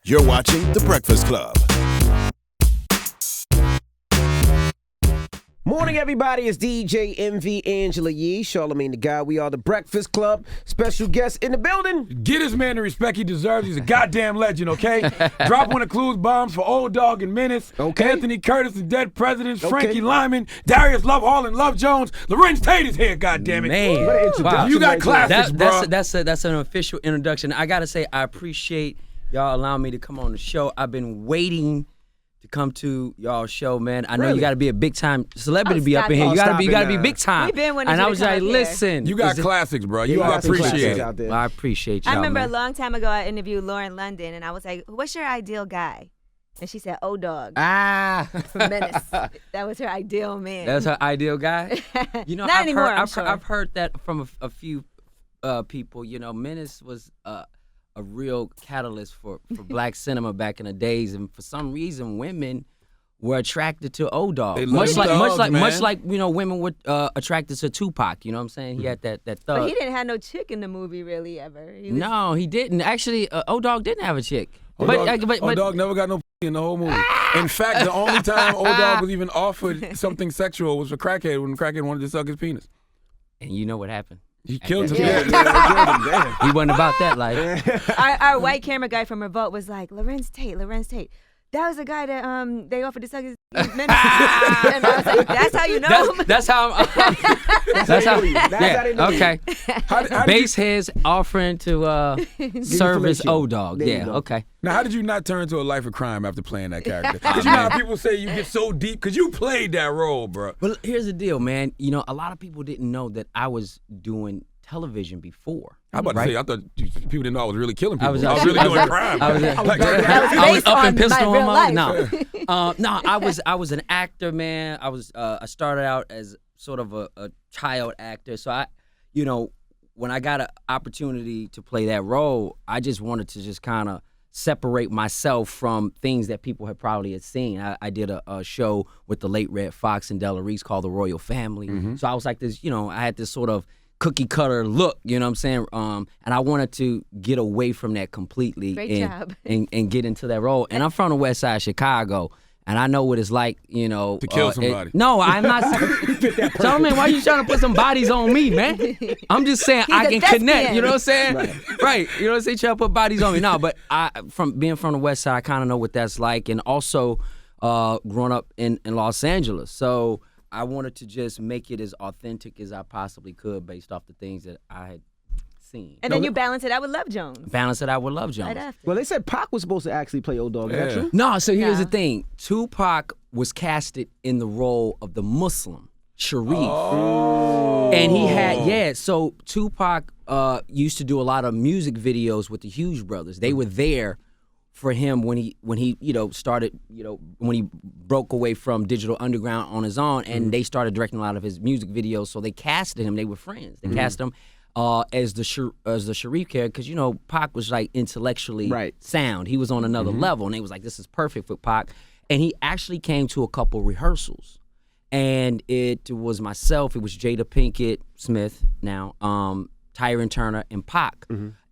You're watching The Breakfast Club. Morning, everybody. It's DJ MV Angela Yee, Charlamagne the Guy. We are The Breakfast Club. Special guest in the building. Get this man the respect he deserves. He's a goddamn legend, okay? Drop one of Clues bombs for Old Dog and Menace. Okay. Anthony Curtis and Dead Presidents. Okay. Frankie Lyman. Darius Love Hall and Love Jones. Larenz Tate is here, goddammit. Man, Wow. You got classics, bro. That's an official introduction. I gotta say, I appreciate y'all allowing me to come on the show. I've been waiting to come to y'all's show, man. I know Really? you got to be a big time celebrity to be up stop in here. it. You got Stop to it be now. big time. We've been wanting and you I to was come like, up here. listen, You got is it- classics, bro. Yeah, You got some appreciate classics it. out there. Well, I appreciate y'all. I remember man. a long time ago I interviewed Lauren London and I was like, what's your ideal guy? And she said, O-Dog. Menace. That was her ideal man. That's her ideal guy. You know, Not anymore, I'm I've sure. I've heard that from a few people. You know, Menace was a real catalyst for black cinema back in the days, and for some reason, women were attracted to O-Dog. They Much love like, thugs, man. you know, women were attracted to Tupac. You know what I'm saying? He had that thug. But he didn't have no chick in the movie really ever. He was, No, he didn't. Actually, O-Dog didn't have a chick. O-Dog never got no in the whole movie. In fact, the only time O-Dog was even offered something sexual was for Crackhead when Crackhead wanted to suck his penis. And you know what happened? He killed him. Yeah. Yeah. He wasn't about that life. our white camera guy from Revolt was like, Larenz Tate. That was the guy that they offered to suck his menace. And I was like, that's how you know him? That's how. That's how. how they know you. Okay. How did you- Base heads offering to service information. O-Dog. There you Yeah. go. Okay. Now, how did you not turn to a life of crime after playing that character? Because you know how people say you get so deep because you played that role, bro. Well, here's the deal, man. You know, a lot of people didn't know that I was doing television before. I was about to say, I thought people didn't know I was really killing people. I was, I really was- doing crime. I was- Like, I was based up on in pistol my on real my life. no, I was an actor, man. I started out as sort of a child actor. So I, you know, when I got an opportunity to play that role, I just wanted to just kind of separate myself from things that people had probably had seen. I did a show with the late Red Fox and Della Reese called The Royal Family. So I was like this, you know, I had this sort of cookie cutter look, you know what I'm saying? And I wanted to get away from that completely. Great and, job. and get into that role. And I'm from the west side of Chicago. And I know what it's like, you know. To kill somebody. No, I'm not. Gentlemen, why you trying to put some bodies on me, man? I'm just saying I a can thespian. connect. You know what I'm saying? Right. You know what I'm saying? Trying to put bodies on me. No, but being from the west side, I kind of know what that's like. And also growing up in Los Angeles. So I wanted to just make it as authentic as I possibly could based off the things that I had seen. And then you balance it out with Love Jones. Balance it out with Love Jones. Right after. Well, they said Pac was supposed to actually play O-Dog. Is that Yeah. true? No, so here's No. the thing. Tupac was casted in the role of the Muslim, Sharif. And he had, so Tupac used to do a lot of music videos with the Hughes brothers. They were there for him when he you know, started, you know, when he broke away from Digital Underground on his own, and they started directing a lot of his music videos. So they casted him. They were friends. They cast him as the Sharif character, because, you know, Pac was like intellectually sound. He was on another level, and they was like, this is perfect for Pac. And he actually came to a couple rehearsals, and it was myself, it was Jada Pinkett Smith now, Tyron Turner, and Pac.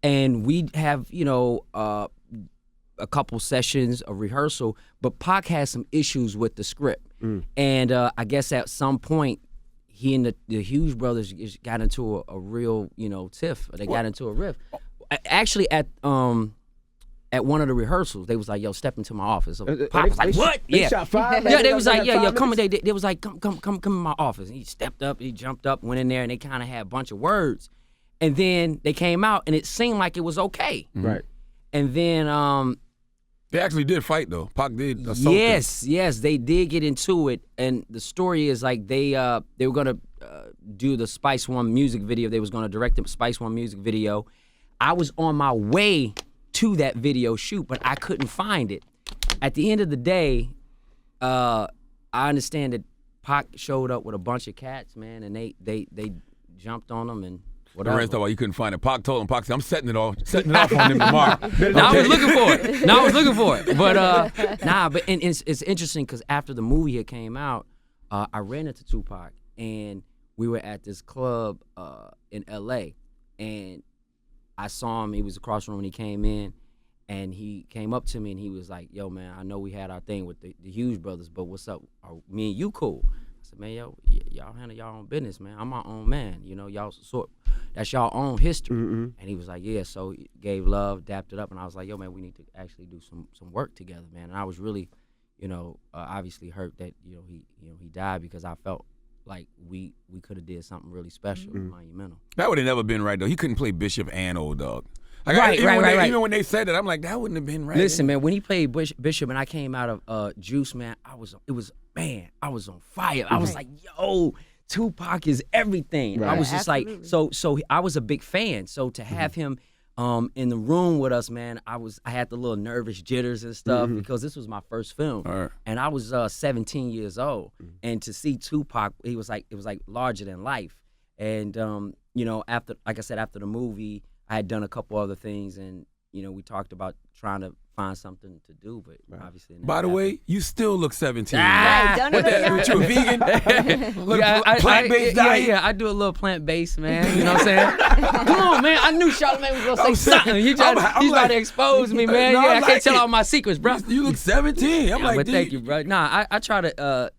And we'd have, you know, a couple sessions of rehearsal, but Pac had some issues with the script. And I guess at some point, he and the Hughes brothers just got into a real, you know, tiff. They got into a riff. Actually, at one of the rehearsals, they was like, "Yo, step into my office." So Pac was like, "What?" They shot five. Yeah, they was like, had 5 "Yo, come." minutes? They was like, "Come in my office." And he stepped up, he jumped up, went in there, and they kind of had a bunch of words. And then they came out, and it seemed like it was okay. Right. And then They actually did fight, though. Pac did assault them. yes, they did get into it, and the story is like they were gonna do the Spice One music video. They was gonna direct the Spice One music video. I was on my way to that video shoot, but I couldn't find it. At the end of the day, I understand that Pac showed up with a bunch of cats, man, and they jumped on them and whatever. Larenz thought you couldn't find it. Pac told him, Pac said, I'm setting it off on him tomorrow. I was looking for it. But but and it's interesting because after the movie had came out, I ran into Tupac, and we were at this club in L.A., and I saw him. He was across the room when he came in, And he came up to me and he was like, yo, man, I know we had our thing with the Hughes brothers, but what's up? Are me and you cool? I said, man, yo, y'all handle y'all own business, man. I'm my own man. You know, y'all that's y'all own history. And he was like, yeah. So he gave love, dapped it up. And I was like, yo, man, we need to actually do some work together, man. And I was really, you know, obviously hurt that, he died, because I felt like we could have did something really special, monumental. That would have never been right, though. He couldn't play Bishop and Old Dog. Like, Right. Even when they said that, I'm like, that wouldn't have been right. Listen, man, when he played Bishop and I came out of Juice, man, I was on fire. I was like, yo, Tupac is everything. Right. I was just Absolutely. like, so I was a big fan. So to have him in the room with us, man, I had the little nervous jitters and stuff, because this was my first film. Right. And I was 17 years old. And to see Tupac, it was like larger than life. And after, like I said, after the movie, I had done a couple other things, and we talked about trying to find something to do, but obviously. By the way, you still look 17. Right, don't What that? look You a vegan? Plant-based diet? Yeah, I do a little plant-based, man. You know what I'm saying? Come on, man. I knew Charlamagne was gonna say something. He's trying to expose me, man. No, yeah, I I like can't tell it. all my secrets, bro. You look 17. I'm like, But dude. thank you, bro. Nah, I try to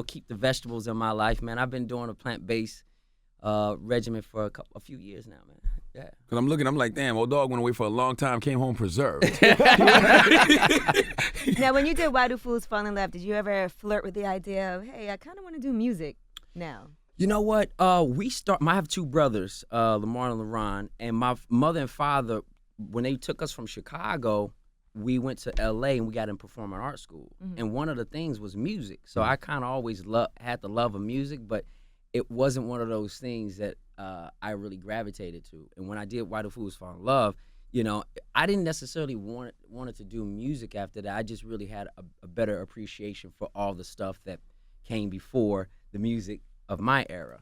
keep the vegetables in my life, man. I've been doing a plant-based regimen for a few years now, man. Yeah. Because I'm like, damn, Old Dog went away for a long time, came home preserved. Now, when you did Why Do Fools Fall in Love, did you ever flirt with the idea of, hey, I kind of want to do music now? You know what? I have two brothers, Lamar and Laron, and my mother and father, when they took us from Chicago, we went to L.A. and we got in performing arts school. And one of the things was music. So I kind of always had the love of music, but it wasn't one of those things that I really gravitated to. And when I did Why Do Fools Fall in Love, I didn't necessarily wanted to do music after that. I just really had a better appreciation for all the stuff that came before the music of my era.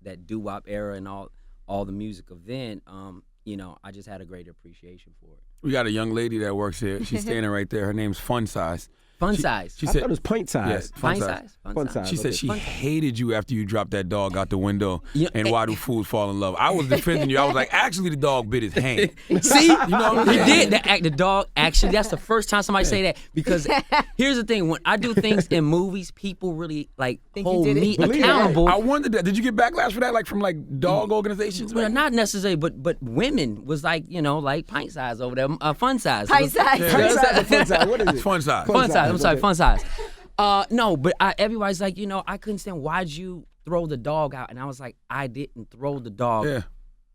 That doo-wop era and all the music of then. I just had a great appreciation for it. We got a young lady that works here. She's standing right there. Her name's Fun Size. Fun size. She I said, thought it was pint size. Yes, Fun size. Fun size. She said she hated you after you dropped that dog out the window Yeah, and Why Do Fools Fall in Love. I was defending you. I was like, actually, the dog bit his hand. See, You know what I'm he saying? did. The dog, actually, that's the first time somebody say that. Because here's the thing. When I do things in movies, people really Think you hold did it? me Believe it. accountable. I wondered that. Did you get backlash for that, like from dog organizations? Well, not necessarily, but women was like pint size over there, fun size. Pint size. Pint size or fun size? What is it? Fun Size. Fun size. I'm sorry, okay. fun size. No, but everybody's like, I couldn't stand. Why'd you throw the dog out? And I was like, I didn't throw the dog. Yeah.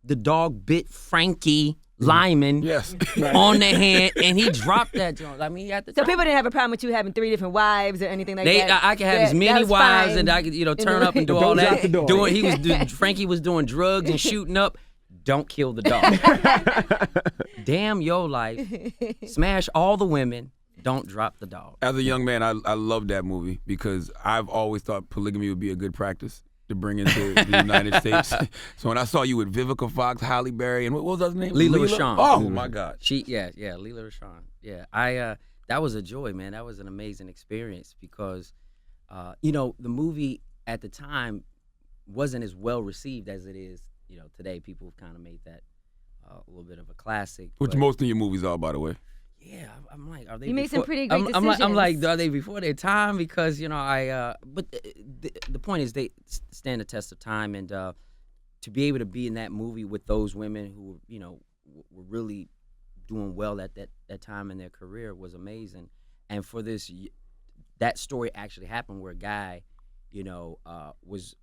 The dog bit Frankie Lyman Yes. on the hand, and he dropped that joint. I mean, at the So time. people didn't have a problem with you having 3 different wives or anything like that? I could have That- as that many was wives, fine. and I could, turn up and do Don't all drop that. the dog. Frankie was doing drugs and shooting up. Don't kill the dog. Damn your life. Smash all the women. Don't drop the dog. As a young man, I love that movie because I've always thought polygamy would be a good practice to bring into the United States. So when I saw you with Vivica Fox, Halle Berry, and what was her name? Leela Rashawn. Oh my God. Leela Rashawn. Yeah, that was a joy, man. That was an amazing experience because, the movie at the time wasn't as well received as it is, today. People have kind of made that a little bit of a classic. Which but- most of your movies are, by the way. Yeah, I'm like, are they? You made some before- pretty great I'm like, decisions. are they before their time? Because but the point is they stand the test of time, and to be able to be in that movie with those women who were really doing well at that time in their career was amazing, and for that story actually happened where a guy, was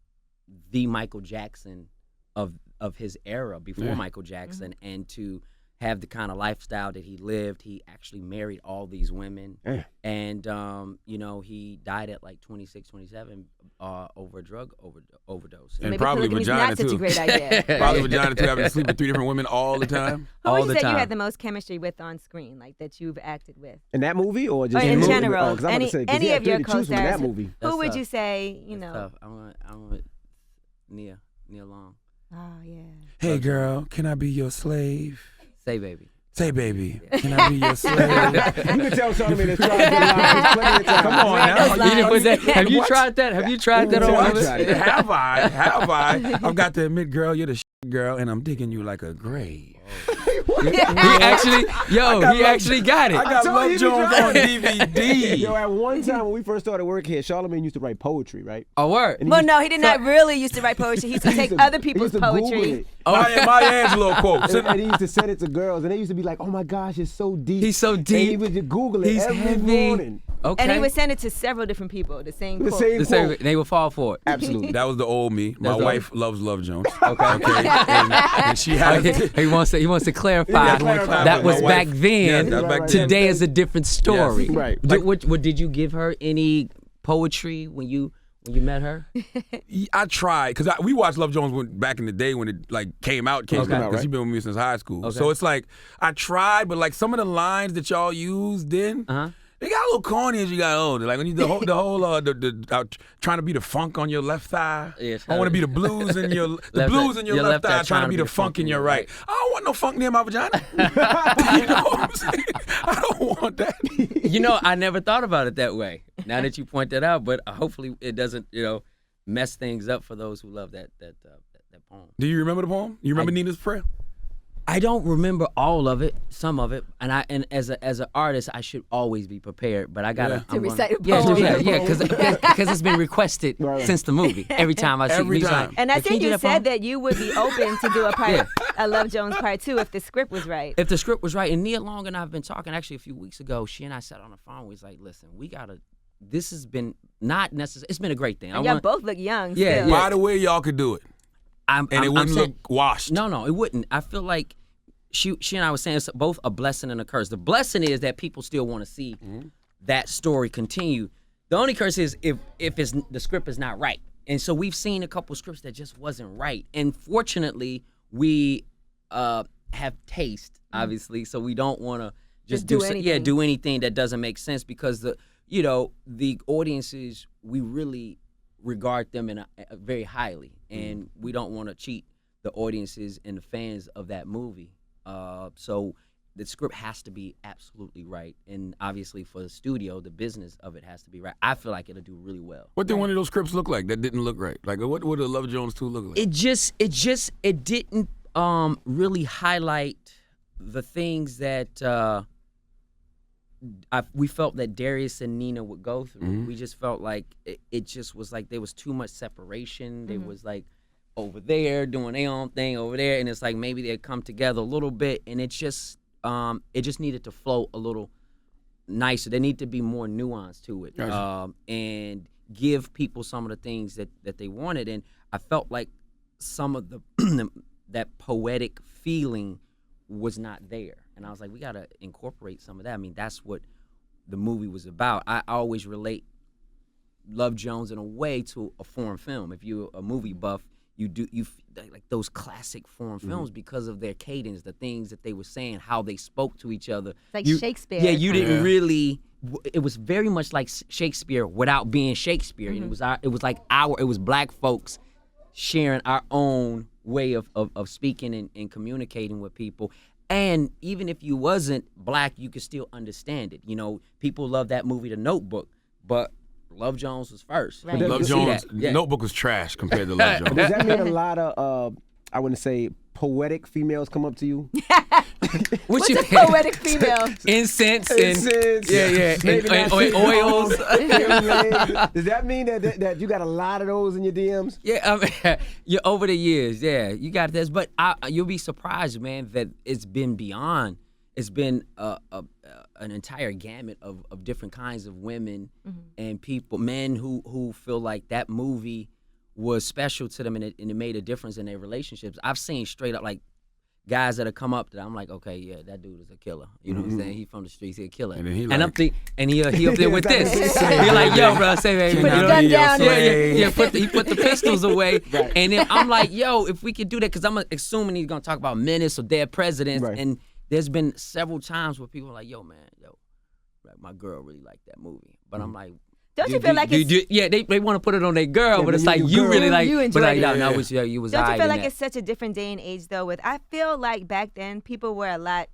the Michael Jackson of his era before Michael Jackson, and to have the kind of lifestyle that he lived. He actually married all these women. Yeah. And, he died at like 26, 27 over a drug overdose. And Maybe probably polygamy's vagina, not such too. a great idea. Probably vagina too, having to sleep with 3 different women all the time. Who all would you the say time. you had the most chemistry with on screen, like that you've acted with? In that movie or just Or in movie? general, Oh, 'cause I'm about to say, 'cause any he had of your 3 to choose from in co-stars. that movie. That's Who would tough. you say, That's tough. I'm with Nia Long. Oh, yeah. Hey, girl, can I be your slave? Say, baby. Say, baby, can I be your slave? You can tell Charlamagne has tried that line plenty of times. Come on now. Those You lines. didn't put that- Have you What? tried that? Have you tried that What? on I others? tried it. Have I? I've got to admit, girl, you're the girl, and I'm digging you like a grave. He actually got it. I got told Love you Jones he on tried. DVD. Yo, at one time when we first started working here, Charlamagne used to write poetry, right? Oh, word. And Well, no, he did not really used to write poetry. He used to take other people's he used to Google poetry. it. Maya Angelou quote. And he used to send it to girls, and they used to be like, "Oh my gosh, it's so deep." He's so And he deep. would just Google it He's every heavy. morning. Okay. And he would send it to several different people, the same quote. The same quote. They would fall for it. Absolutely. That was the old me. My That's the wife loves Love Jones. Okay. And she had He wants to clarify Yeah, clarify. that was My back wife- then. Yes, that was back then. Today is a different story. Yes. Right. Did you give her any poetry when you met her? I tried because we watched Love Jones back in the day when it like came out. Because right. she's been with me since high school. Okay. So it's like I tried, but like some of the lines that y'all used then, they got a little corny as you got older. Like when you the whole trying to be the funk on your left thigh. Yes, I want to be the blues in your blues in your left thigh, trying to be the funk in your right. I don't want no funk near my vagina. You know what I'm saying? I don't want that. You know, I never thought about it that way. Now that you point that out, but hopefully it doesn't, mess things up for those who love that poem. Do you remember the poem? You remember Nina's Prayer? I don't remember all of it, some of it, and as an artist, I should always be prepared. But I gotta To recite a Yeah, poem. because it's been requested Right. since the movie. Every time I see Every it, he's time. like, And I "Hey, can think do you that said poem?" that you would be open to do a Love Jones part 2 if the script was right. If the script was right, and Nia Long and I have been talking actually a few weeks ago. She and I sat on the phone. We was like, "Listen, we gotta. This has been not necessary. It's been a great thing. And y'all both look young. Yeah, still. yeah. By the way, y'all could do it. And it wouldn't look washed. No, it wouldn't. I feel like she and I was saying it's both a blessing and a curse. The blessing is that people still want to see that story continue. The only curse is if the script is not right. And so we've seen a couple scripts that just wasn't right. And fortunately, we have taste, obviously, so we don't want to just do anything. do anything that doesn't make sense because the audiences, we really regard them very highly, and we don't want to cheat the audiences and the fans of that movie. So the script has to be absolutely right, and obviously for the studio, the business of it has to be right. I feel like it'll do really well. What did one of those scripts look like that didn't look right? Like what would a Love Jones 2 look like? It didn't really highlight the things that we felt that Darius and Nina would go through. We just felt like it just was like there was too much separation. They was like over there doing their own thing over there, and it's like maybe they'd come together a little bit, and it just needed to flow a little nicer. There need to be more nuance to it, Gotcha. and give people some of the things that they wanted. And I felt like some of the that poetic feeling was not there. And I was like, we got to incorporate some of that. I mean, that's what the movie was about. I always relate Love Jones in a way to a foreign film. If you're a movie buff, you like those classic foreign films because of their cadence, the things that they were saying, how they spoke to each other. Like You- Shakespeare. Yeah, you didn't Yeah. really. It was very much like Shakespeare without being Shakespeare. And it was black folks sharing our own way of speaking and communicating with people. And even if you wasn't black, you could still understand it. You know, people love that movie, The Notebook, but Love Jones was first. Right. You Love could see Jones that. Yeah. Notebook was trash compared to Love Jones. Does that mean a lot of, I wouldn't say poetic females come up to you? What What's you a poetic female? Incense and Incense, yeah, maybe and not shit oils. Does that mean that you got a lot of those in your DMs? Yeah, you're over the years. Yeah, you got this, but you'll be surprised, man, that it's been beyond. It's been an entire gamut of different kinds of women and people, men who feel like that movie was special to them and it made a difference in their relationships. I've seen straight up like guys that have come up that I'm like, okay, yeah, that dude is a killer. You know what I'm saying? He from the streets, he a killer. And then he I'm like- he up there with this. You're like, yo, bro, say, hey, Put the gun down. yeah. He put the pistols away, and then I'm like, yo, if we could do that, because I'm assuming he's gonna talk about menace or dead presidents, Right. and there's been several times where people are like, yo, man, my girl really liked that movie, but I'm like. Don't you feel like it's yeah, they want to put it on their girl, Yeah, but it's but like you you girl. really like, You but enjoyed like, it. no, Yeah. you was Don't you alright feel in like that. it's such a different day and age though? I feel like back then people were a lot.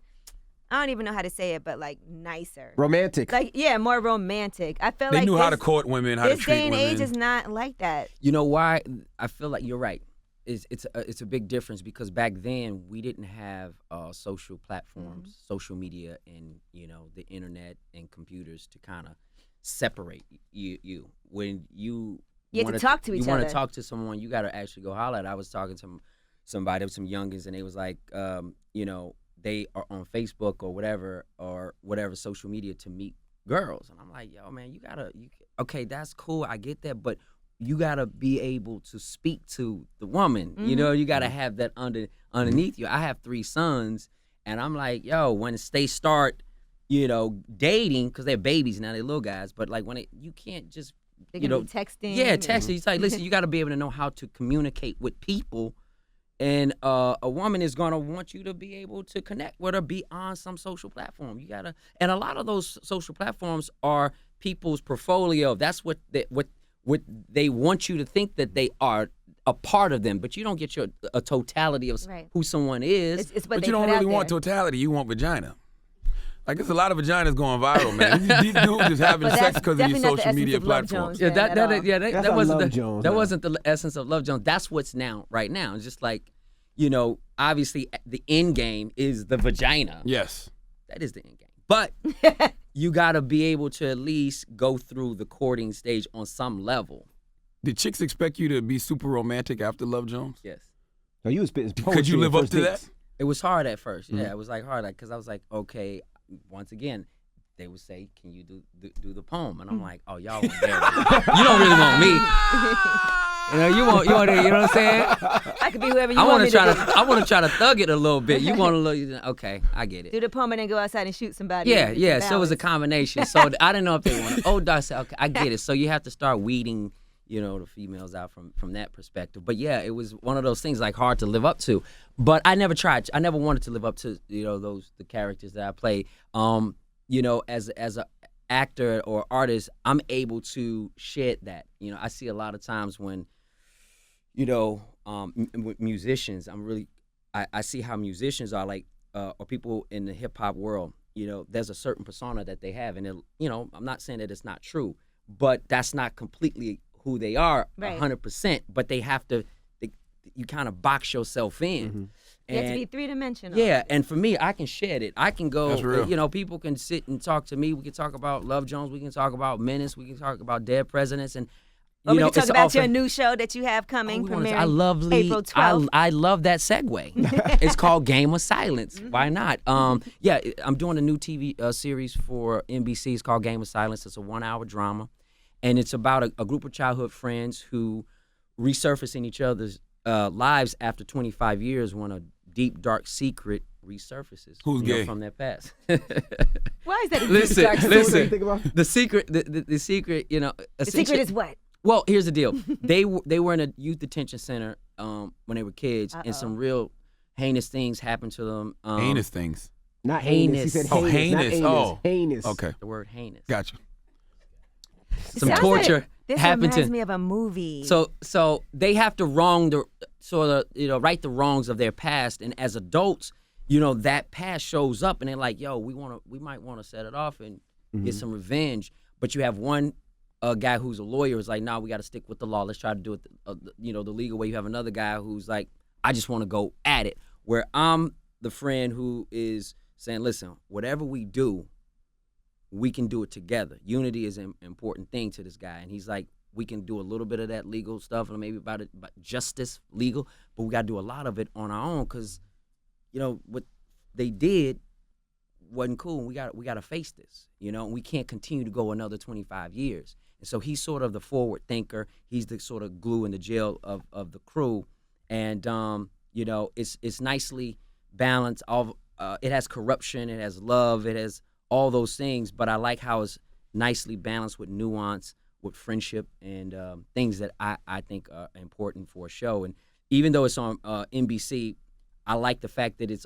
I don't even know how to say it, but like nicer. Romantic. Like more romantic. I feel They like knew how to this- court women, how to This treat day and women. age is not like that. You know why? I feel like you're right. it's a big difference because back then we didn't have social platforms, social media, and the internet and computers to kind of separate you. When you had to talk to each you other. want to talk to someone, you got to actually go holler at. I was talking to somebody, some youngins, and they was like, they are on Facebook or whatever social media to meet girls, and I'm like, yo, man, okay, that's cool, I get that, but you gotta be able to speak to the woman. You gotta have that underneath you. I have 3 sons, and I'm like, yo, when they start, dating, because they're babies now, they're little guys, but like you can't just, They're gonna be texting. Yeah, texting. It's like, listen, you gotta be able to know how to communicate with people, and a woman is gonna want you to be able to connect with her, be on some social platform. You gotta, and a lot of those social platforms are people's portfolio. That's what they want you to think that they are a part of them, but you don't get a totality of who someone is. It's but you don't really want totality. You want vagina. Like, there's a lot of vaginas going viral, man. These dudes just having sex because of these social media platforms. Yeah, that wasn't Love the essence of Love Jones. That's what's right now. It's just like, obviously the end game is the vagina. Yes. That is the end game. But you got to be able to at least go through the courting stage on some level. Did chicks expect you to be super romantic after Love Jones? Yes. No, you was spitting poetry. Could you live up to that? It was hard at first. Yeah, it was like hard because I was like, okay, once again, they would say, can you do the poem? And I'm like, oh, y'all want there. You don't really want me. You know what I'm saying? I could be whoever you want me to be. I want to try to thug it a little bit. You want a little, okay, I get it. Do the poem and then go outside and shoot somebody. Yeah. So it was a combination. So I didn't know if they wanted. Oh, I said, okay, I get it. So you have to start weeding, the females out from that perspective. But yeah, it was one of those things like hard to live up to. But I never tried. I never wanted to live up to the characters that I played. As a actor or artist, I'm able to shed that. I see a lot of times when, with musicians, I see how musicians are like, or people in the hip hop world, there's a certain persona that they have. And, I'm not saying that it's not true, but that's not completely who they are 100%. But they have to, you kind of box yourself in. Mm-hmm. You have to be 3-dimensional. Yeah, and for me, I can shed it. I can go, That's real. People can sit and talk to me. We can talk about Love Jones. We can talk about Menace. We can talk about dead presidents. And, we can talk about your new show that you have coming, premiering April 12th. I love that segue. It's called Game of Silence. Why not? I'm doing a new TV series for NBC. It's called Game of Silence. It's a 1-hour drama. And it's about a group of childhood friends who resurface in each other's lives after 25 years when a deep, dark secret resurfaces. Who's gay? From their past. Why is that? Listen. The secret, the secret, The secret is what? Well, here's the deal. They were in a youth detention center when they were kids, and some real heinous things happened to them. Heinous things. Not heinous. He said heinous. Oh, heinous. Okay. The word heinous. Gotcha. Some torture this happened reminds me of a movie. So they have to right the wrongs of their past, and as adults, that past shows up, and they're like, yo, we might want to set it off and get some revenge. But you have one guy who's a lawyer is like, nah, we got to stick with the law. Let's try to do it, the legal way. You have another guy who's like, I just want to go at it. Where I'm the friend who is saying, listen, whatever we do, we can do it together. Unity is an important thing to this guy. And he's like, we can do a little bit of that legal stuff and maybe about justice, legal, but we got to do a lot of it on our own because, what they did wasn't cool. And we got to face this, we can't continue to go another 25 years. And so he's sort of the forward thinker. He's the sort of glue in the jail of the crew. And, it's nicely balanced. It has corruption. It has love. It has all those things, but I like how it's nicely balanced with nuance, with friendship, and things that I think are important for a show. And even though it's on NBC, I like the fact that it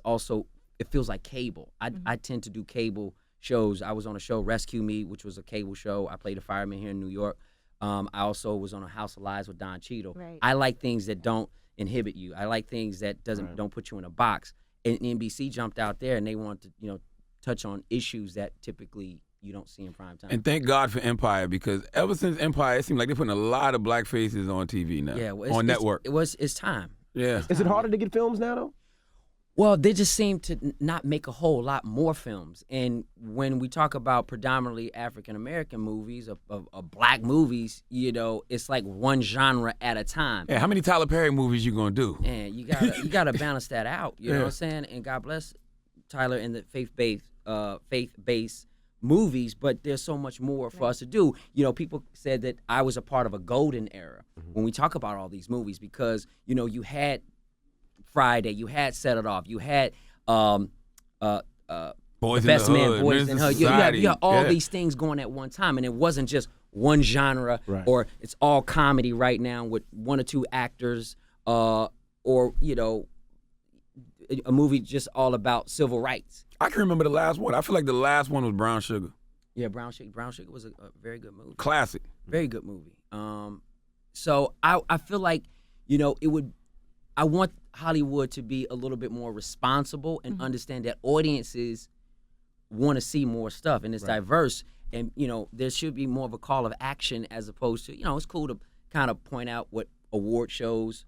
feels like cable. I tend to do cable shows. I was on a show, Rescue Me, which was a cable show. I played a fireman here in New York. I also was on a House of Lies with Don Cheadle. Right. I like things that don't inhibit you. I like things that don't put you in a box. And NBC jumped out there, and they wanted to, touch on issues that typically you don't see in prime time. And thank God for Empire, because ever since Empire, it seems like they're putting a lot of black faces on TV now, yeah, on network. It's time. Yeah. Is it harder to get films now though? Well, they just seem to not make a whole lot more films. And when we talk about predominantly African-American movies, or black movies, you know, it's like one genre at a time. Yeah, how many Tyler Perry movies you gonna do? And you gotta balance that out. You know what I'm saying? And God bless Tyler and the faith-based movies, but there's so much more for us to do. You know, people said that I was a part of a golden era when we talk about all these movies because, you know, you had Friday, you had Set It Off, you had Boys in Best the Man, Hood, Boys in the Hood. You had all Yeah. these things going at one time, and it wasn't just one genre or it's all comedy right now with one or two actors, or you know, a movie just all about civil rights. I can remember the last one. I feel like the last one was Brown Sugar. Yeah, Brown Sugar was a very good movie. Classic. Very good movie. So I feel like, you know, I want Hollywood to be a little bit more responsible and understand that audiences want to see more stuff and it's diverse. And, you know, there should be more of a call of action as opposed to, you know, it's cool to kind of point out what award shows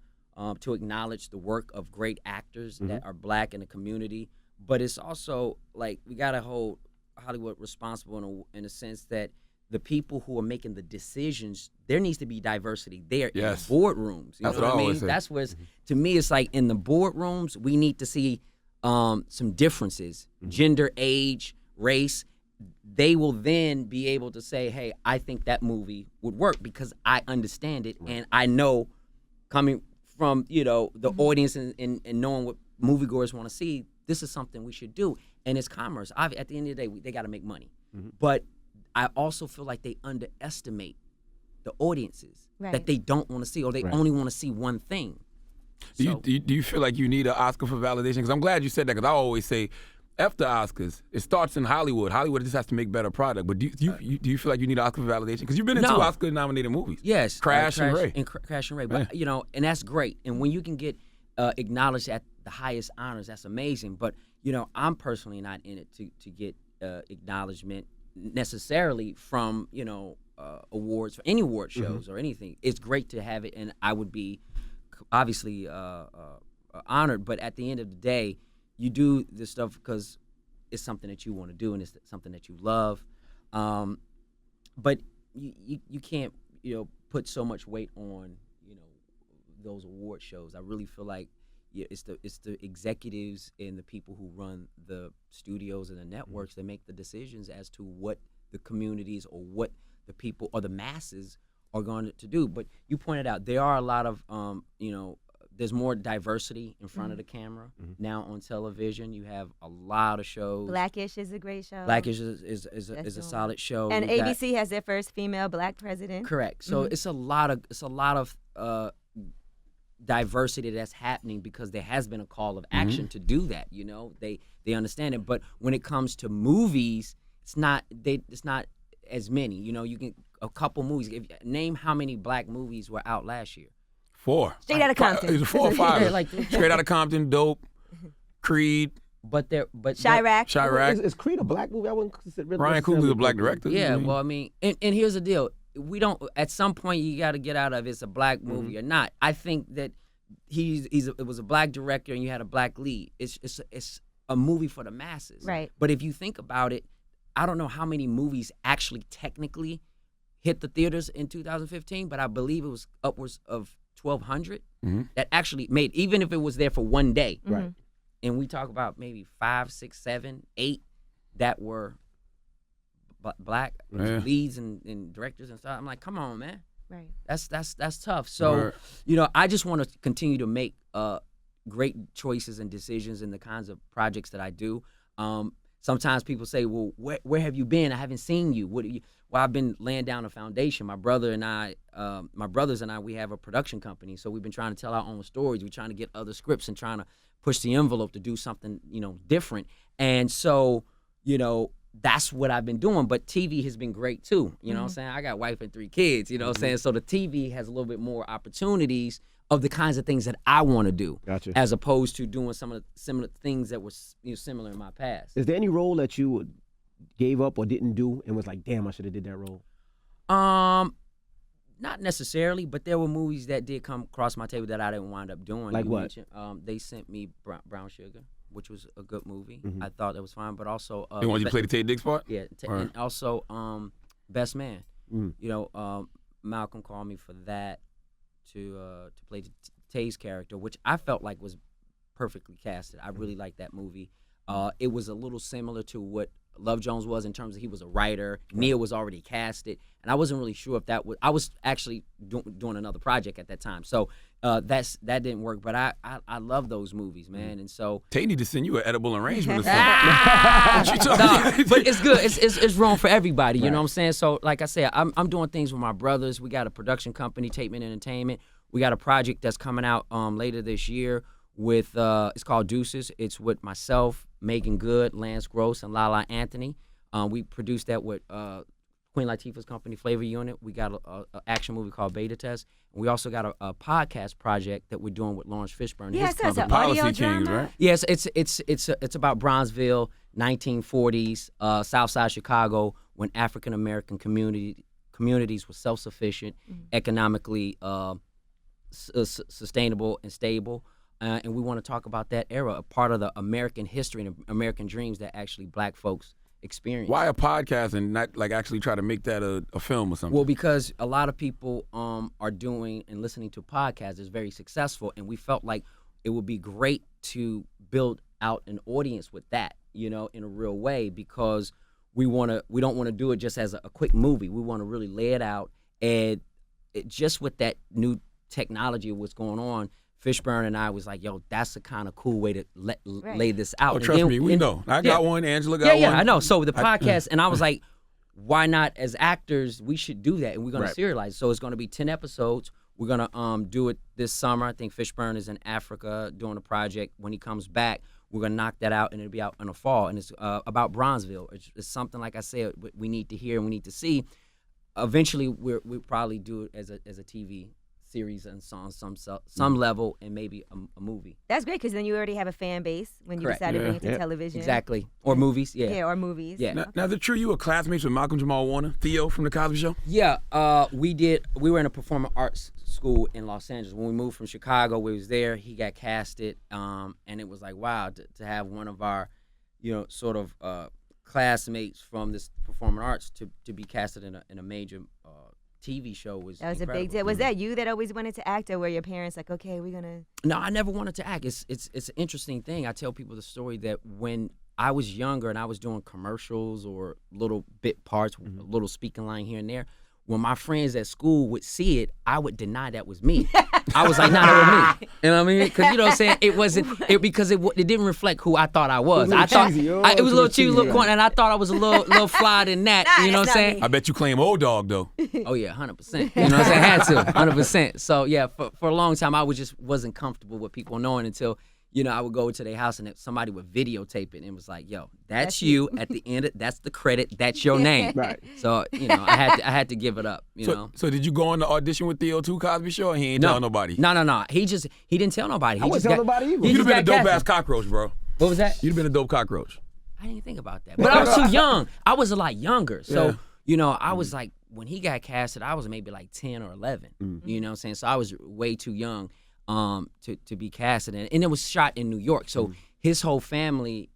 to acknowledge the work of great actors that are black in the community. But it's also like we got to hold Hollywood responsible in a sense that the people who are making the decisions, there needs to be diversity there in the boardrooms. You That's know what I I mean? always say. That's where it's, to me, it's like in the boardrooms, we need to see some differences, gender, age, race. They will then be able to say, hey, I think that movie would work because I understand it and I know coming from, you know, the audience and knowing what moviegoers want to see, this is something we should do. And it's commerce. At the end of the day, they got to make money. But I also feel like they underestimate the audiences that they don't want to see or they only want to see one thing. Do you feel like you need an Oscar for validation? Because I'm glad you said that because I always say, F the Oscars. It starts in Hollywood. Hollywood just has to make better product. But do you feel like you need an Oscar for validation? Because you've been in two Oscar-nominated movies. Yes. Crash and Ray. Crash and Ray. But, you know, and that's great. And when you can get acknowledged at the highest honors, that's amazing. But, you know, I'm personally not in it to get acknowledgement necessarily from, you know, awards, for any award shows or anything. It's great to have it, and I would be obviously honored. But at the end of the day, you do this stuff because it's something that you want to do and it's something that you love. But you can't, you know, put so much weight on, you know, those award shows. I really feel like it's the executives and the people who run the studios and the networks that make the decisions as to what the communities or what the people or the masses are going to do. But you pointed out there are a lot of, you know, there's more diversity in front of the camera now on television. You have a lot of shows. Blackish is a great show. Blackish is a solid show. And ABC has their first female black president. Correct. So it's a lot of diversity that's happening because there has been a call of action to do that. You know, they understand it. But when it comes to movies, it's not as many. You know, you can a couple movies. Name how many black movies were out last year. 4. Straight Outta Compton. It was 4 or 5. Straight Outta Compton, Dope, Creed. Chirac. Chirac. Is Creed a black movie? I wouldn't consider. Ryan Coogler's a black director. Yeah, well, I mean, and here's the deal. We don't. At some point, you got to get out of it's a black movie or not. I think that it was a black director and you had a black lead. It's a movie for the masses. Right. But if you think about it, I don't know how many movies actually technically hit the theaters in 2015, but I believe it was upwards of 1,200 that actually made, even if it was there for one day. Right. And we talk about maybe 5, 6, 7, 8 that were black leads and directors and stuff. I'm like, come on, man. Right. That's tough. So, you know, I just want to continue to make great choices and decisions in the kinds of projects that I do. Sometimes people say, well, where have you been? I haven't seen you. Well, I've been laying down a foundation. My brothers and I, we have a production company. So we've been trying to tell our own stories. We're trying to get other scripts and trying to push the envelope to do something, you know, different. And so, you know, that's what I've been doing. But TV has been great too. You know what I'm saying? I got a wife and 3 kids, you know what I'm saying? So the TV has a little bit more opportunities of the kinds of things that I want to do. Gotcha. As opposed to doing some of the similar things that were, you know, similar in my past. Is there any role that you gave up or didn't do and was like, damn, I should have did that role? Not necessarily, but there were movies that did come across my table that I didn't wind up doing. Like you what? mentioned, they sent me Brown Sugar, which was a good movie. I thought that was fine, but also They wanted you to play the Tate Diggs part? Yeah, and also Best Man. You know, Malcolm called me for that to play Tay's character, which I felt like was perfectly casted. I really liked that movie. It was a little similar to what Love Jones was in terms of he was a writer. Neil was already casted, and I wasn't really sure if that was. I was actually doing another project at that time, so that didn't work. But I love those movies, man, and so Tate need to send you an edible arrangement or something. no, but it's good. It's wrong for everybody. You know what I'm saying? So like I said, I'm doing things with my brothers. We got a production company, Tateman Entertainment. We got a project that's coming out later this year with it's called Deuces. It's with myself, Megan Good, Lance Gross, and Lala Anthony. We produced that with Queen Latifah's company, Flavor Unit. We got an action movie called Beta Test. And we also got a podcast project that we're doing with Lawrence Fishburne. Yeah, so it's an audio drama. Right? Yes, it's about Bronzeville, 1940s, South Side Chicago, when African American communities were self-sufficient, economically sustainable and stable. And we want to talk about that era, a part of the American history and American dreams that actually black folks experience. Why a podcast and not like actually try to make that a film or something? Well, because a lot of people are doing and listening to podcasts is very successful, and we felt like it would be great to build out an audience with that, you know, in a real way, because we don't want to do it just as a quick movie. We want to really lay it out, and just with that new technology of what's going on, Fishburne and I was like, yo, that's the kind of cool way to lay this out. Oh, trust me, we know. I got one, Angela got one. Yeah, I know. So with the podcast, and I was like, why not as actors, we should do that, and we're going to serialize. So it's going to be 10 episodes. We're going to do it this summer. I think Fishburne is in Africa doing a project. When he comes back, we're going to knock that out, and it'll be out in the fall. And it's about Bronzeville. It's something, like I said, we need to hear and we need to see. Eventually, we'll probably do it as a TV series and on some level, and maybe a movie. That's great, because then you already have a fan base when you decide to bring it to television. Exactly. Or movies, or movies. Yeah. Now, is it true you were classmates with Malcolm Jamal Warner, Theo from The Cosby Show? Yeah, we were in a performing arts school in Los Angeles. When we moved from Chicago, we was there, he got casted, and it was like, wow, to have one of our, sort of classmates from this performing arts to be casted in a major TV show was That was incredible. a big deal. Was that you that always wanted to act, or were your parents like, okay, we're gonna? No, I never wanted to act. It's an interesting thing. I tell people the story that when I was younger and I was doing commercials or little bit parts, a little speaking line here and there, when my friends at school would see it, I would deny that was me. I was like, nah, that was me. You know what I mean? Because, you know what I'm saying? It wasn't, because it didn't reflect who I thought I was. It was a little cheesy, it was a little cheesy, little corny, and I thought I was a little fly than that. Nah, you know what I'm that's not saying? me. I bet you claim Old Dog, though. Oh, yeah, 100%. You know what I'm saying? I had to, 100%. So, yeah, for a long time, I wasn't comfortable with people knowing until, I would go to their house and somebody would videotape it and it was like, yo, that's you at the end. That's the credit. That's your name. Right. So, I had to give it up, know. So did you go on the audition with Theo too, Cosby Show, or he ain't tell nobody? No. He didn't tell nobody. I wouldn't tell nobody either. You'd have been a got dope-ass cockroach, bro. What was that? You'd have been a dope cockroach. I didn't even think about that. But I was too young. I was a lot younger. So, I was like, when he got casted, I was maybe like 10 or 11. You know what I'm saying? So I was way too young to be casted. And it was shot in New York. So his whole family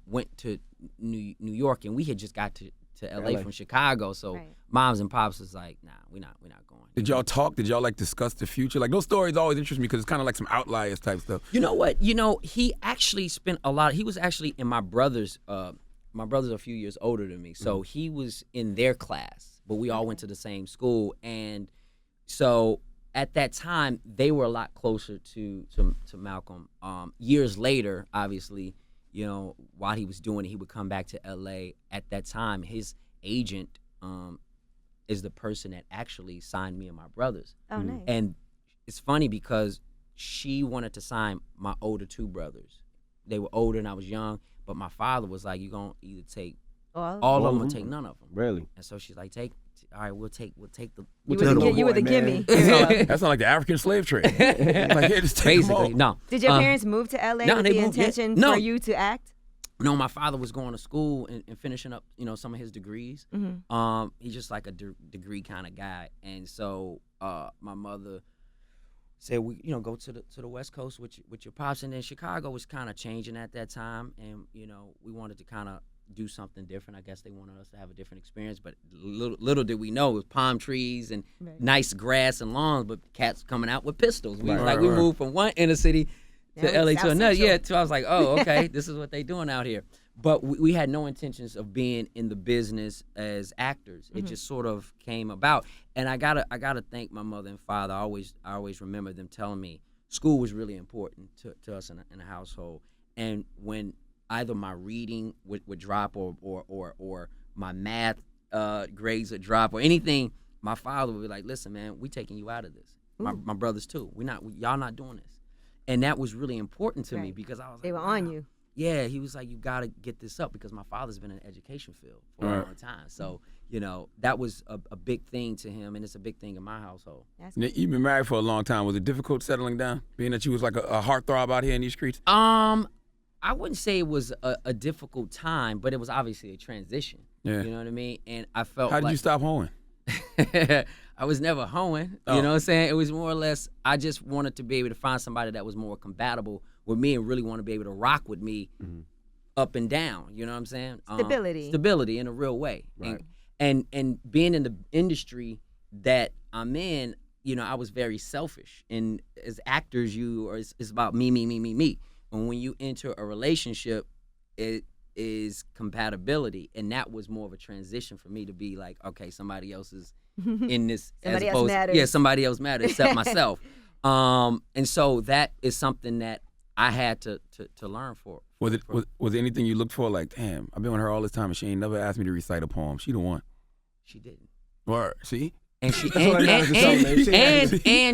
went to New York, and we had just got to LA from Chicago. So moms and pops was like, nah, we're not going. Did y'all talk? Did y'all discuss the future? Like those stories always interest me because it's kind of like some outliers type stuff. You know what? He actually spent he was actually in my brother's a few years older than me. So he was in their class, but we all went to the same school. And so at that time, they were a lot closer to Malcolm. Years later, obviously, while he was doing it, he would come back to LA. At that time, his agent is the person that actually signed me and my brothers. Oh, nice. And it's funny because she wanted to sign my older two brothers. They were older and I was young, but my father was like, you're going to either take all of them or take none of them. Really? And so she's like, all right, we'll take the You were the gimme. That's not like the African slave trade. Like, yeah, just take them all. Basically, no. Did your parents move to LA no, with they the moved, yeah. intention No. for you to act? No, my father was going to school and finishing up, some of his degrees. Mm-hmm. He's just like a degree kind of guy. And so my mother said, we go to the West Coast with your pops, and then Chicago was kind of changing at that time, and we wanted to kind of do something different. I guess they wanted us to have a different experience, but little did we know it was palm trees and nice grass and lawns, but cats coming out with pistols. We moved from one inner city to LA to another. Yeah, so I was like, oh, okay, this is what they doing out here. But we had no intentions of being in the business as actors. Mm-hmm. It just sort of came about. And I gotta thank my mother and father. I always remember them telling me school was really important to us in a household. And when either my reading would drop or my math grades would drop or anything, my father would be like, listen, man, we taking you out of this. My brothers too. Y'all not doing this. And that was really important to me because I was like, they were on you. Yeah, he was like, you got to get this up because my father's been in the education field for a long time. So, that was a big thing to him, and it's a big thing in my household. You've been married for a long time. Was it difficult settling down, being that you was like a heartthrob out here in these streets? I wouldn't say it was a difficult time, but it was obviously a transition. Yeah. You know what I mean? And I felt How did you stop hoeing? I was never hoeing. You know what I'm saying? It was more or less, I just wanted to be able to find somebody that was more compatible with me and really want to be able to rock with me up and down. You know what I'm saying? Stability in a real way. Right. And being in the industry that I'm in, I was very selfish. And as actors, it's about me. And when you enter a relationship, it is compatibility. And that was more of a transition for me to be like, okay, somebody else is in this. Somebody else matters. Yeah, somebody else matters except myself. And so that is something that I had to learn for. Was there anything you looked for? Like, damn, I've been with her all this time and she ain't never asked me to recite a poem. She the one. She didn't. Word. See? And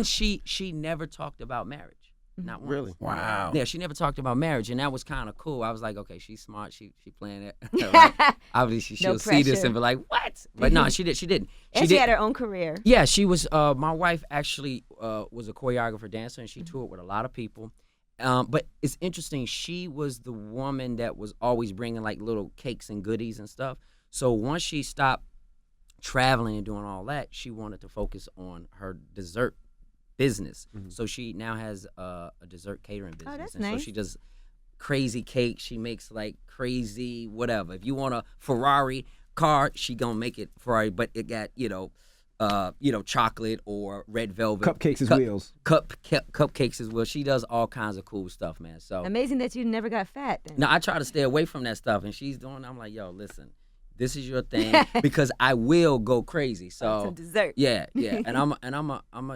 she she never talked about marriage. Not once. Really? Wow. Yeah, she never talked about marriage, and that was kind of cool. I was like, okay, she's smart. She playing it. Right? Obviously, she'll see this and be like, what? But no, she didn't. She had her own career. Yeah, she was. My wife actually was a choreographer, dancer, and she toured with a lot of people. But it's interesting. She was the woman that was always bringing like little cakes and goodies and stuff. So once she stopped traveling and doing all that, she wanted to focus on her dessert business. So she now has a dessert catering business. Oh, that's and nice. So she does crazy cake. She makes like crazy whatever. If you want a Ferrari car, she gonna make it Ferrari, but it got chocolate or red velvet. Cupcakes as wheels. Cupcakes as well. She does all kinds of cool stuff, man. So amazing that you never got fat. Then. No, I try to stay away from that stuff, and she's doing. I'm like, yo, listen. This is your thing because I will go crazy. So some dessert. Yeah, and I'm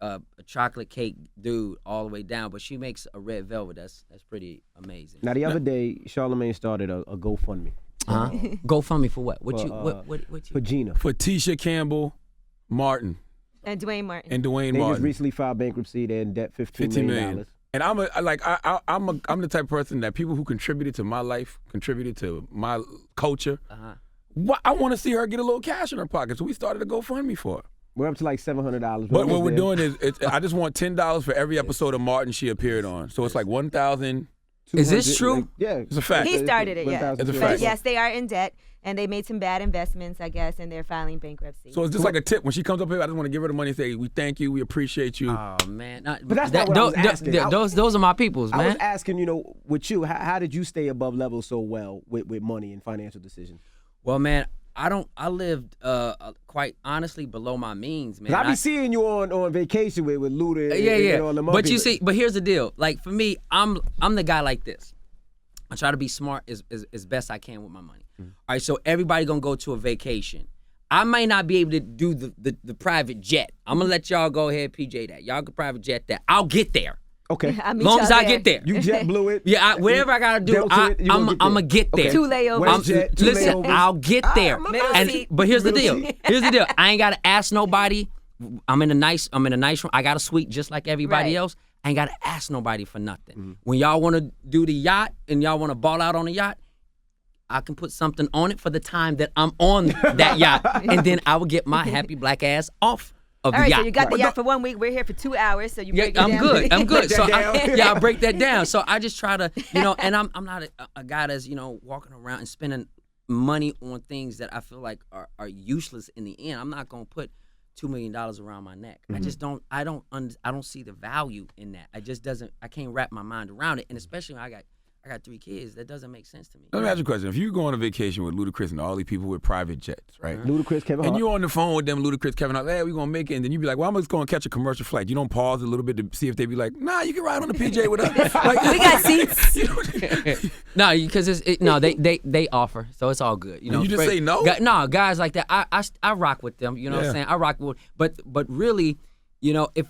a chocolate cake dude all the way down, but she makes a red velvet. That's pretty amazing. Now the other day, Charlamagne started a GoFundMe. GoFundMe for what? What for Gina. For Tisha Campbell Martin. And Dwayne Martin. They just recently filed bankruptcy. They're in debt $15 million. And I'm the type of person that people who contributed to my life, contributed to my culture. I want to see her get a little cash in her pocket, so we started a GoFundMe for her. We're up to like $700. But what we're doing is, I just want $10 for every episode of Martin she appeared on. So it's like 1,000. Is this true? Like, yeah, it's a fact. He started it. Yeah, it's a fact. But yes, they are in debt, and they made some bad investments, I guess, and they're filing bankruptcy. So it's just like a tip when she comes up here. I just want to give her the money and say, "We thank you, we appreciate you." Oh man, but that's not what I was asking. Those are my peoples, man. I was asking, with you, how did you stay above level so well with money and financial decisions? Well, man. I lived quite honestly below my means, man. I be seeing you on vacation with Luda and all the money. But you see, but here's the deal. Like for me, I'm the guy like this. I try to be smart as best I can with my money. All right, so everybody gonna go to a vacation. I may not be able to do the private jet. I'm gonna let y'all go ahead, PJ that. Y'all can private jet that. I'll get there. Okay. Long as I get there. You jet blew it. Yeah, whatever I gotta do, I'm gonna get there. Okay. 2 layovers. Listen, I'll get there. But here's the deal. I ain't gotta ask nobody. I'm in a nice room. I got a suite just like everybody else. I ain't gotta ask nobody for nothing. When y'all wanna do the yacht and y'all wanna ball out on the yacht, I can put something on it for the time that I'm on that yacht, and then I will get my happy black ass off. All right, so you got the yacht for 1 week. We're here for 2 hours, so you break it down. I'm good. So I break that down. So I just try to, and I'm not a guy that's, walking around and spending money on things that I feel like are useless in the end. I'm not gonna put $2 million around my neck. I just don't see the value in that. I can't wrap my mind around it. And especially when I got 3 kids, that doesn't make sense to me. Let me ask you a question. If you go on a vacation with Ludacris and all these people with private jets, right? Ludacris, Kevin Hart. And you're on the phone with them, Ludacris, Kevin Hart, hey, we're going to make it. And then you be like, well, I'm just going to catch a commercial flight. You don't pause a little bit to see if they be like, nah, you can ride on the PJ with us. Like, We got seats. No, because they offer, so it's all good. You know, you just say no? Guys like that, I rock with them. You know what I'm saying? I rock with, but really, you know, if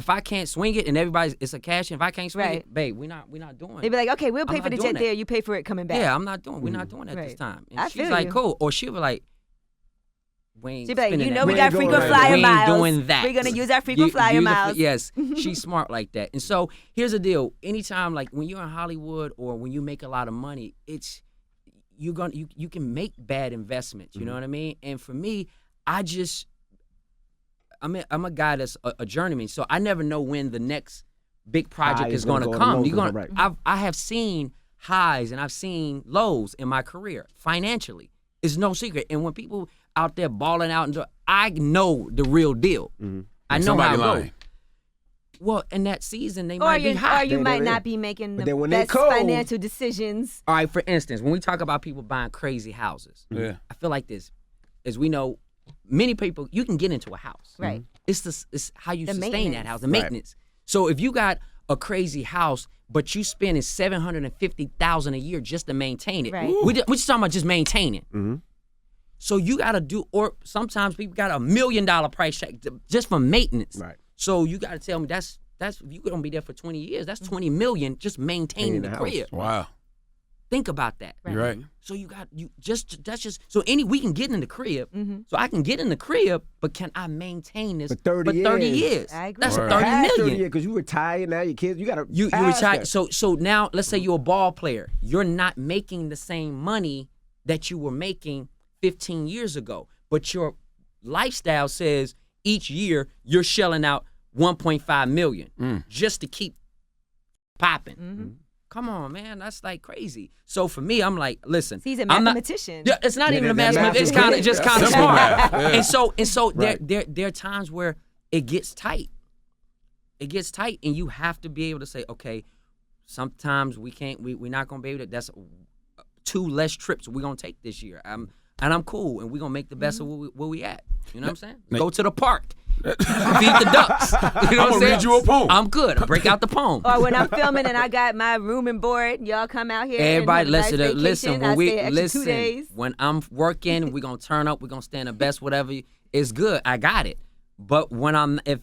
I can't swing it and it's a cash, and if I can't swing it, babe, we're not doing it. They'd be like, okay, we'll pay for the jet that. there. You pay for it coming back. Yeah, we're not doing that this time. And I she's feel like, you. cool. Or she'll be like, we ain't She'd be like, spending you that know, we money. got frequent flyer We miles. ain't doing that. We're gonna use our frequent flyer miles. Yes, she's smart like that. And so here's the deal. Anytime, like when you're in Hollywood or when you make a lot of money, you can make bad investments. You know what I mean? And for me, I'm a guy that's a journeyman, so I never know when the next big project is going to come. I have seen highs and I've seen lows in my career financially. It's no secret. And when people out there balling out, I know the real deal. I know how it goes. Well, in that season, they might be hot. Or you might not be making the when best financial decisions. All right, for instance, when we talk about people buying crazy houses, I feel like this, as we know, many people, you can get into a house. Right. It's how you The sustain that maintenance. house, the maintenance. So if you got a crazy house, but you spending $750,000 a year just to maintain it, Right. we're just talking about just maintaining. So you got to do, or sometimes people got $1 million price tag just for maintenance. Right. So you got to tell me that's if you're gonna be there for 20 years, that's $20 million just maintaining the crib. Wow. Think about that. Right. You're right. So we can get in the crib. So I can get in the crib, but can I maintain this For 30 years? I agree. That's Word. $30 Past 30 million. years, because you retired now, your kids, you got to You retire. So now let's say you're a ball player. You're not making the same money that you were making 15 years ago, but your lifestyle says each year you're shelling out $1.5 million just to keep popping. Come on, man, that's like crazy. So for me, I'm like, listen, He's a I'm not- mathematician. Yeah, it's not even a that math. It's kind of just kind of Simple smart. math, yeah. And so Right. there are times where it gets tight. It gets tight, and you have to be able to say, okay, sometimes we can't. We're not gonna be able to. That's 2 less trips we're gonna take this year. And I'm cool, and we're gonna make the best of where we at. You know what I'm saying? Go to the park. Feed the ducks. You know what I'm gonna saying? read you a poem. I'm good. I'll break out the poem. Or when I'm filming and I got my room and board, y'all come out here. Everybody, and have a nice listen. vacation. When I we stay an extra 2 days. when I'm working, we're gonna turn up. We're gonna stand the best. Whatever. It's good. I got it. But when if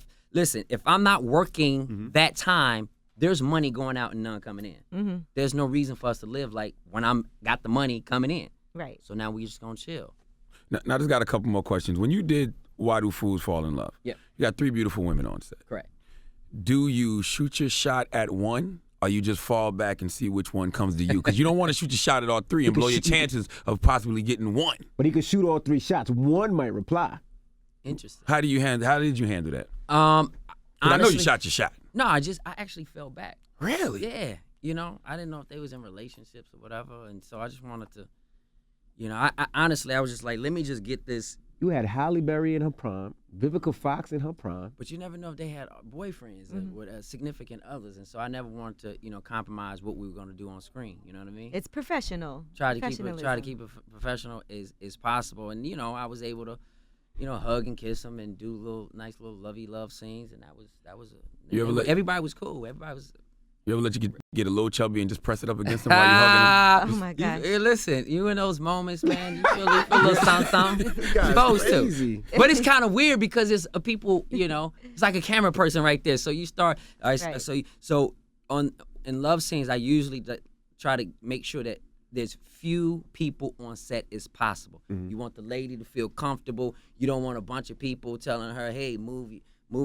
I'm not working that time, there's money going out and none coming in. There's no reason for us to live like when I'm got the money coming in. Right. So now we just gonna chill. Now, I just got a couple more questions. When you did Why Do Fools Fall in Love? Yeah. You got 3 beautiful women on set. Correct. Do you shoot your shot at one, or you just fall back and see which one comes to you? Because you don't want to shoot your shot at all 3 and blow your chances of possibly getting one. But he could shoot all 3 shots. One might reply. Interesting. How did you handle that? 'Cause I know you Honestly, shot your shot. No, I actually fell back. Really? Yeah. You know, I didn't know if they was in relationships or whatever, and so I just wanted to, I honestly, I was just like, let me just get this. You had Halle Berry in her prime, Vivica Fox in her prime. But you never know if they had boyfriends with significant others, and so I never wanted to, compromise what we were going to do on screen. You know what I mean? It's professional. Try to keep it professional as possible, and I was able to, hug and kiss them and do nice little lovey love scenes, and that was. Everybody was cool. Everybody was. You ever let you get a little chubby and just press it up against them while you're hugging them? Oh my gosh. Listen, you in those moments, man, you feel a little something. Supposed crazy. to. But it's kind of weird because it's people, it's like a camera person right there. So you start, Right. so in love scenes, I usually try to make sure that there's few people on set as possible. You want the lady to feel comfortable. You don't want a bunch of people telling her, hey, move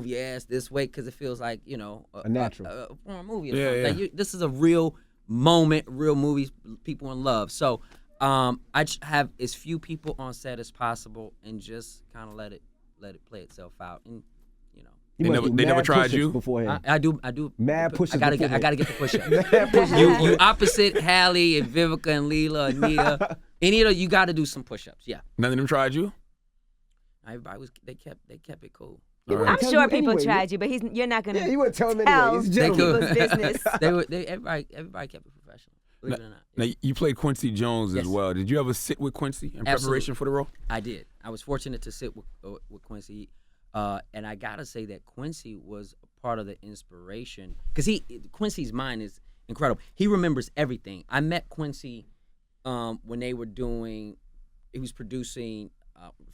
your ass this way, because it feels like, A natural. a foreign movie or Yeah, something. yeah. Like this is a real moment, real movies, people in love. So I just have as few people on set as possible and just kind of let it play itself out. And You They must never- do they never mad tried push-ups you? beforehand. I do Mad pushes I gotta beforehand. get the push up. Mad pushes. you opposite Halle and Vivica and Leela, Anita. Anita, you got to do some push ups. Yeah. None of them tried you? They kept it cool. I'm sure people tried you, but you're not gonna. Yeah, you wouldn't tell them tell anyway. He's a gentleman. people's business. Everybody kept it professional. Believe it or not. Now, you played Quincy Jones Yes. as well. Did you ever sit with Quincy in preparation for the role? I did. I was fortunate to sit with Quincy, and I gotta say that Quincy was a part of the inspiration because Quincy's mind is incredible. He remembers everything. I met Quincy when they were doing. He was producing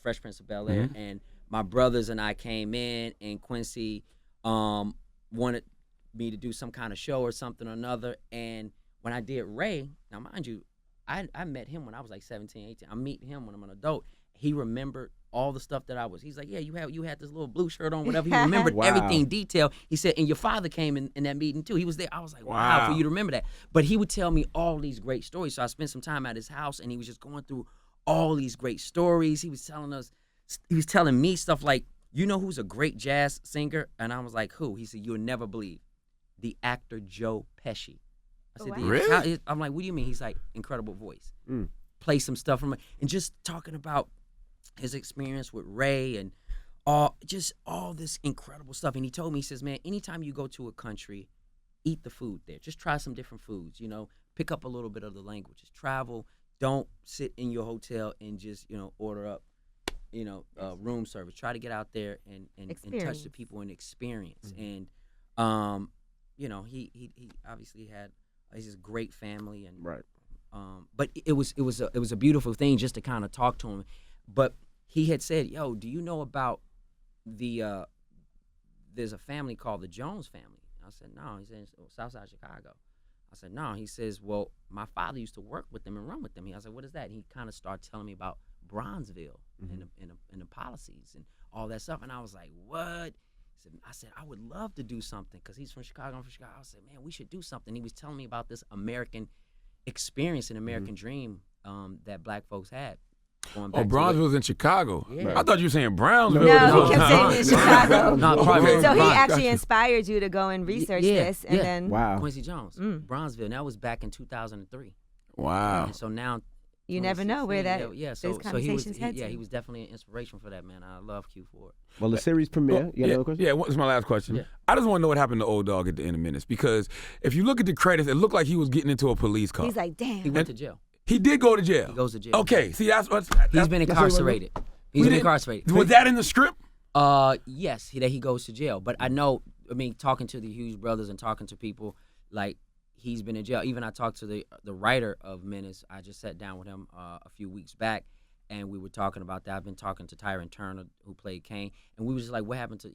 Fresh Prince of Bel-Air, and my brothers and I came in, and Quincy wanted me to do some kind of show or something or another. And when I did Ray, now mind you, I met him when I was like 17, 18. I'm meeting him when I'm an adult. He remembered all the stuff that I was. He's like, yeah, you had this little blue shirt on, whatever. He remembered everything detail. He said, and your father came in that meeting too. He was there. I was like, wow, for you to remember that. But he would tell me all these great stories. So I spent some time at his house, and he was just going through all these great stories. He was telling me stuff like, you know who's a great jazz singer? And I was like, who? He said, you'll never believe. The actor Joe Pesci. I said, really? I'm like, what do you mean? He's like, incredible voice. Play some stuff from it. And just talking about his experience with Ray and all this incredible stuff. And he told me, he says, man, anytime you go to a country, eat the food there. Just try some different foods, pick up a little bit of the languages, travel. Don't sit in your hotel and just, order up, room service. Try to get out there and touch the people and experience. And, he obviously had his great family and right. But it was a beautiful thing just to kind of talk to him. But he had said, "Yo, do you know about the there's a family called the Jones family?" I said, "No." He said, "Southside Chicago." I said, "No." He says, "Well, my father used to work with them and run with them." I said, "What is that?" And he kind of started telling me about Bronzeville and the policies and all that stuff. And I was like, "What?" I said, "I would love to do something," because he's from Chicago. I'm from Chicago. I said, "Man, we should do something." He was telling me about this American experience and American dream that black folks had. Bronzeville's in Chicago. Yeah. I thought you were saying Brownsville. No, he kept saying in Chicago. No, so he actually inspired you to go and research this, and then Quincy Jones, Bronzeville. And that was back in 2003. Wow. And so now you never know where that so conversations head to. he was definitely an inspiration for that, man. I love Q for it. Well, the series premiere. You got another question? Yeah, what's my last question? Yeah. I just want to know what happened to Old Dog at the end of Menace, because if you look at the credits, it looked like he was getting into a police car. He's like, damn. He went to jail. He did go to jail. He goes to jail. Okay, see, that's he's been incarcerated. He's been incarcerated. Was that in the script? Yes, he goes to jail. But I know, talking to the Hughes brothers and talking to people, like, he's been in jail. Even I talked to the writer of Menace. I just sat down with him a few weeks back, and we were talking about that. I've been talking to Tyron Turner, who played Kane, and we was just like, what happened to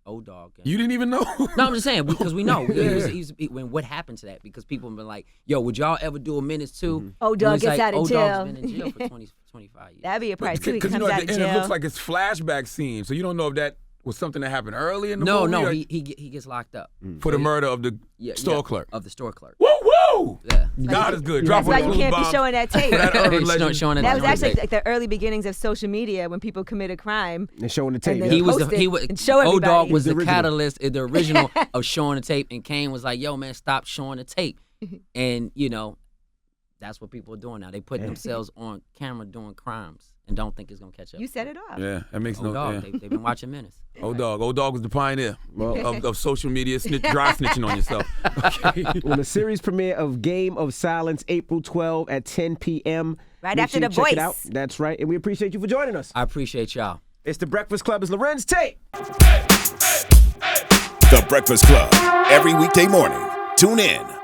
Old Dog? And, you didn't even know? No, I'm just saying, because we know. What happened to that? Because people have been like, yo, would y'all ever do a Menace too? Old Dog gets out of jail. Old Dog's been in jail for 25 years. That'd be a part two. He Because comes out of jail. it looks like it's flashback scene, so you don't know if that was something that happened early in the movie? No, he gets locked up. For the murder of the store clerk. Of the store clerk. Woo woo! Yeah. God is good. That's Drop why a you can't be showing that tape. That urban legend. That was actually like the early beginnings of social media when people commit a crime. And showing the tape. And then Old Dog was the original. catalyst, the original of showing the tape, and Kane was like, yo, man, stop showing the tape. And, that's what people are doing now. They put themselves on camera doing crimes and don't think it's going to catch up. You set it off. Yeah, that makes Old Dog, yeah. they've been watching Menace. Old Dog was the pioneer of social media, dry snitching on yourself. Okay. Well, the series premiere of Game of Silence, April 12 at 10 p.m. Right Make after sure The you check Voice. it out. That's right, and we appreciate you for joining us. I appreciate y'all. It's The Breakfast Club. It's Larenz Tate. The Breakfast Club. Every weekday morning. Tune in.